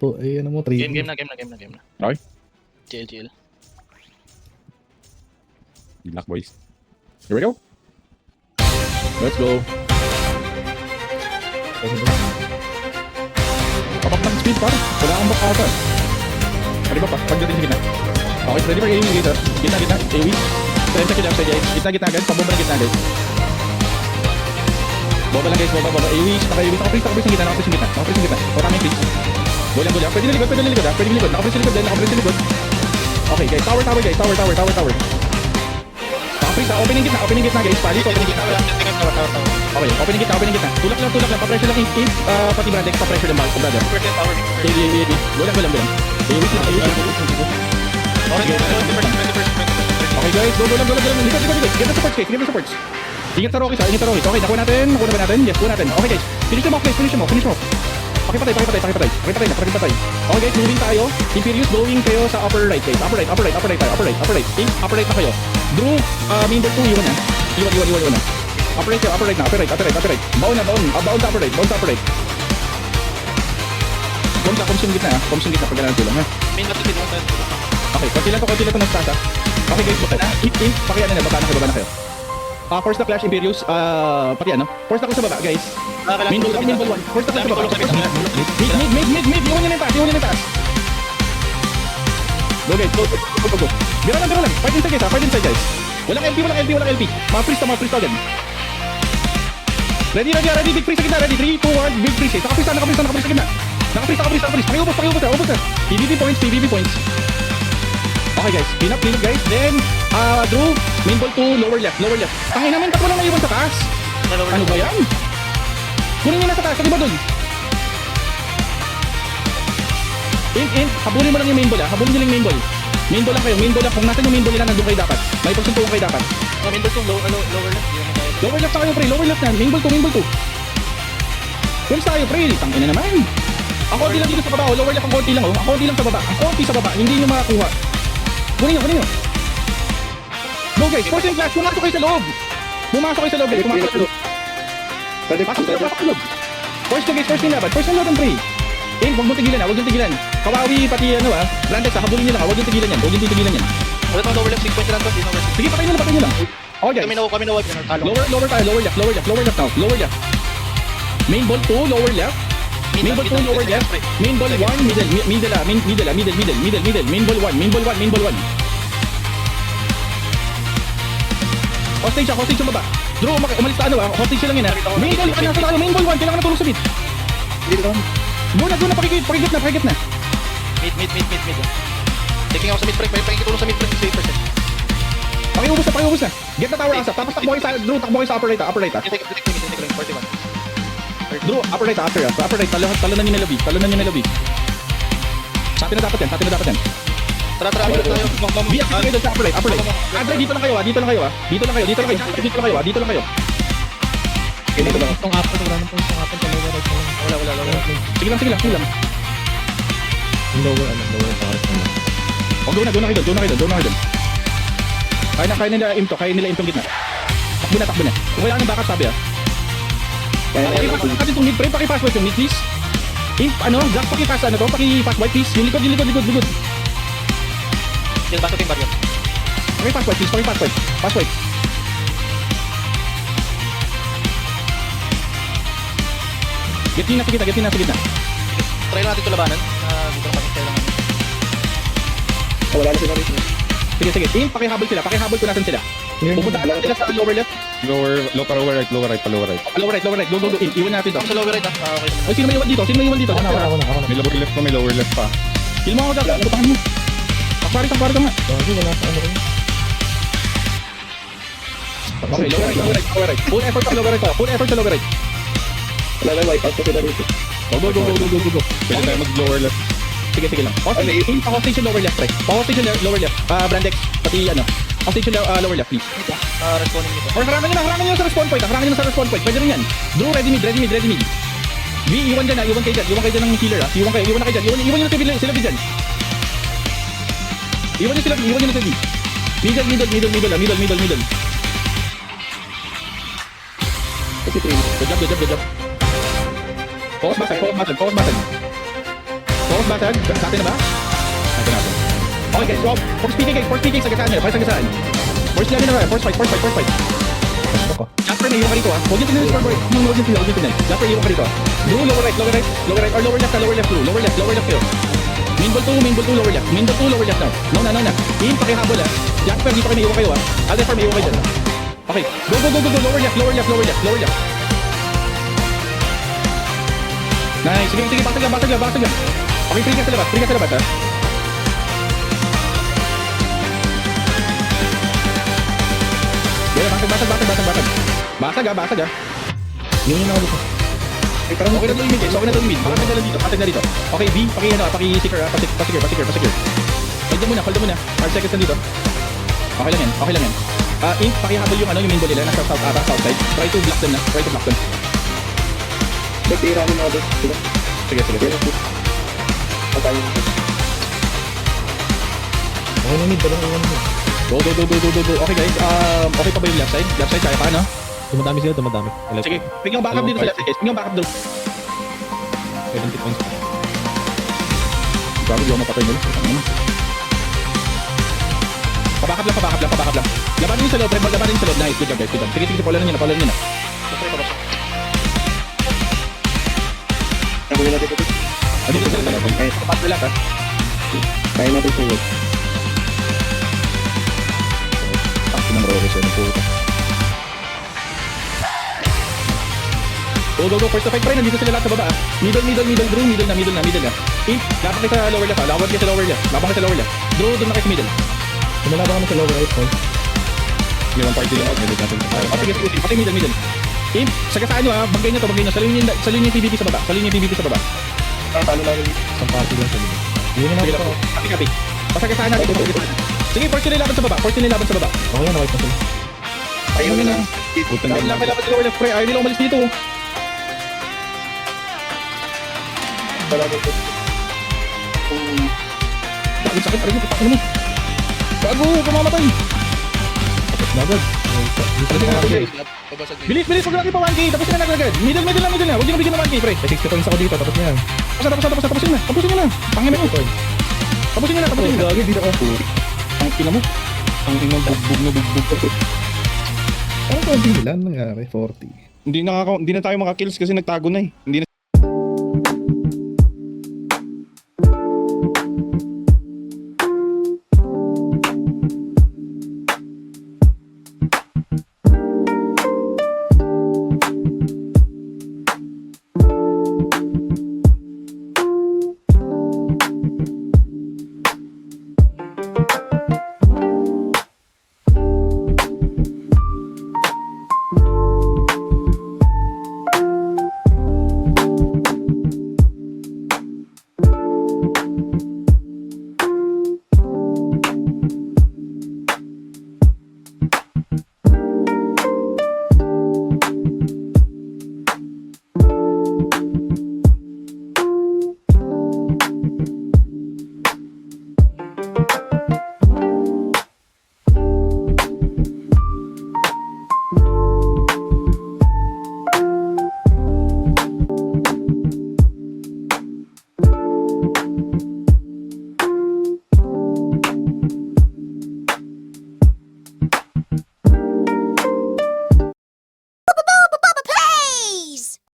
To, eh, ano mo, 3D. Game na. Okay. Chill. Good luck, boys. Here we go. Let's go. Papak ng speed, par. Wala kang bakasan. Pwede ba pa? Pagdating sa gitna. Okay, ready for aiming later. Gitna. AoE. 30 seconds lang sa guys. Gitna guys. Pabomba na gitna guys. Bomba lang guys. Bomba. AoE. Naka-AoE. Naka-freeze sa gitna. Naka-freeze sa gitna. O tamang freeze. Golang. Pwede na likod. Pwede na likod. Naka-freeze sa likod. Naka-freeze sa likod. Okay guys. Tower guys. Tower. Naka-freeze. Open yung gitna guys. Pali. Open yung gitna. Okay, open yung gitna. Tulak lang. Pa-pressure lang. Pati Brandex. Pa-pressure lang. Brother. AoE. Golang. AoE. Okay guys, go. Likod. Get the supports. Ingat sa Rockies. Okay, nakuha na ba natin? Yes, kuha natin. Okay guys, finish them off. Pakipatay. Okay guys, moving tayo. Imperius going kayo sa upper right guys. Upper right tayo. Upper right na kayo. Drew, main door 2, iwan na. Iwan na. Upper right na. Baon. Baon sa upper right. Baon sa comsun gitna. Pag ganun tulong ha. Main matipid mo. Okay, konti lang to nagtasa. Okay guys, pakiano na, baba na kayo. Force the Clash Imperius, pati ano? Force na ko sa baba, guys. Main ball 1. Force na ko sa baba. Mid. Iwan nyo na yung taas. Go guys, go. Biro lang. Fight inside guys. Walang LP. Ma-freeze agad. Ready. Big freeze sa gitna. Ready, 3, 2, 1. Big freeze. Naka-freeze sa gitna. Naka-freeze. Pakiubos na. PvP points. Okay guys, clean up guys. Then, Drew, main ball to lower left. Tangin namin, tatlo lang naiwan sa taas. Ano ba yan? Kunin nyo na sa taas, pati ba dun? Habulin mo lang yung main ball Habulin nyo lang yung main ball. Main ball lang kayo, kung nasan yung main ball nila, nandun kayo dapat. May porsuntuhan kayo dapat. Main ball to lower left. Lower left na kayo, pre. Lower left na. Main ball to. Pulse tayo, pre. Tangin na naman. Ang konti lang dito sa baba, lower left ang konti lang. Ang konti lang sa baba. Ang konti sa baba, hindi nyo makakuha. Kunin nyo. Go guys, force yung clash. Pumasok kayo sa loob guys. Pasok sa loob. Force yung laban, pre. Huwag mong tigilan. Kawawi, pati Brandex, habulin nyo lang. Huwag yung tigilan yan. Wala tayong lower left, 6 points lang to. Sige, patayin nyo lang. Okay guys. Kami na wag. Lower tayo, lower left now. Lower left. Main ball 2, lower left. Main ball 2, lower left. Main ball 1, middle. Main ball 1. Hostage sa baba. Drew, umalis ka hostage lang yan Main ball 1, nasa tayo. Main ball 1, kailangan na tulong sa mid. Go na, pakigit na. Mid. Taking ako sa mid break, may pakikitulong sa mid break, 6%. Pakiubos na. Get na tower asap. Tapos takbo kayo sa Drew, upper right. Take 41. Drew, upper right. Talo na nyo na lobby. Sa atin na dapat yan. Tara, tayo. Biyak kayo doon sa upper right. Andre, dito lang kayo. Dito lang kayo. Itong apple, wala nang itong apple. Lower right na lang. Wala. Sige lang. Lower taas na lang. O, doon na kayo doon. Kaya nila aim tong gitna. Takbo na. Kung kailangan ng backup, sabi Pakipass natin itong mid, pre. Pakipass white yung mid, please. Jack, pakipass pakipass white, please. Yung likod. Yung bato team barrier. Pakipass white, please. Pass white. Get in na sa gitna. Try lang natin ito labanan. Dito naman kailangan. Wala na sila rito. Sige. Pakihabol ko natin sila. Pupunta lang sila sa lower left. Lower right. Lower right. Go. Iwan natin to. Ako sa lower right Okay. Ay, sino may iwan dito? Ako na. May lower left pa. Kill mo ako dyan. Putahan mo. Takpari ka nga. Wala sa ano rin. Okay, lower right. Full effort sa lower right. Wala na wipe out ko sila rito. Go. Pwede tayo mag-lower left. Sige lang. Hostage yung lower left, pre. Hostage yung lower left. Brandex, pati hostage yung lower left, please. Respawning nito. Or harangan nyo sa respawn point. Pwede rin yan. Drew, ready mid. V, iwan kayo dyan. Iwan kayo ng healer, Iwan na kayo dyan. Iwan nyo sila dyan. Iwan nyo sila V. Middle. Good job. Focus button. basag. Sa atin na ba? Natin natin. Okay guys, so, force PK sagasaan nyo. Force sagasaan. Force natin na ba? Force fight. Jasper, may iwan ka dito ah. Huwag yung tingnan yung scoreboard. Huwag yung tingnan. Jasper, iwan ka dito ah. Blue, lower right, or lower left blue. Lower left kayo. Main ball 2, lower left now. No na. In, pakihabol ah. Jasper, dito kayo may iwan kayo ah. Aldefer, may iwan kayo dyan. Okay, go. Lower left. Nice, sige, basag lang. Okay, free ka sa labas ah. Yeah, basag ah. Yun yung nakabito. Okay na to yung mid, Patag na dito. Okay, B, paki-seeker ah, pa-secure. Hold muna. 5 seconds na dito. Okay lang yan. Ink, pakihabol yung main ball nila, nasa south side. Try to block them. Tira mo na doon. Sige. Patayin mo. Okay na mid, dalawang iwan mo. Go. Okay guys, okay pa ba yung left side? Kaya pa, no? Dumadami sila. Sige, bigyan backup dito sa left side guys. Bigyan backup doon. 70 points pa. Grabe, di ako mapatay mo. Pabackup lang. Labanan nyo sa loob, Nice, good job guys. Sige, follow nyo na. Nakuha natin ito. Dito sa loob. Pass relax ha. Kaya natin sa'yo. Pass ng Roses yun. Go. First to fight pa rin. Nandito sila lahat sa baba ah. Middle, Drew. Middle na. Ink, laban kayo sa lower left ah. Laban kayo sa lower left. Drew, doon na kayo sa middle. Kumalaban kami sa lower right point. May 1 party lang out. Sige. Pati middle. Ink, sagasaan nyo ah. Bagay nyo. Salin yung PvP sa baba. Talo na rin. Isang party lang sa likod. Yun yung Sige nakabito. lang. Kapi. Pasagasaan natin. Sige, first nila laban sa baba. Okay na, nakita sila. Ayun na. Putang Laban sa lower left pre. Ayaw nila umalis dito. Talaga ito. Bakit sakit pa rin. Pakin mo. Bago, kamamatay. Nagad. Bilis, huwag lang pa 1k. Tapos na agad. Middle na. Huwag nyo nabigyan ng 1k pre. May 60 points ako dito, tapos na yan. Tapusin na. Pangin mo. Tapusin nyo na. Gagi, di na ako. Ang ina mo. Ang ina bugbog. Ano ba hindi nila nangyari? 40. Hindi na tayo makakills kasi nagtago na eh. Hindi na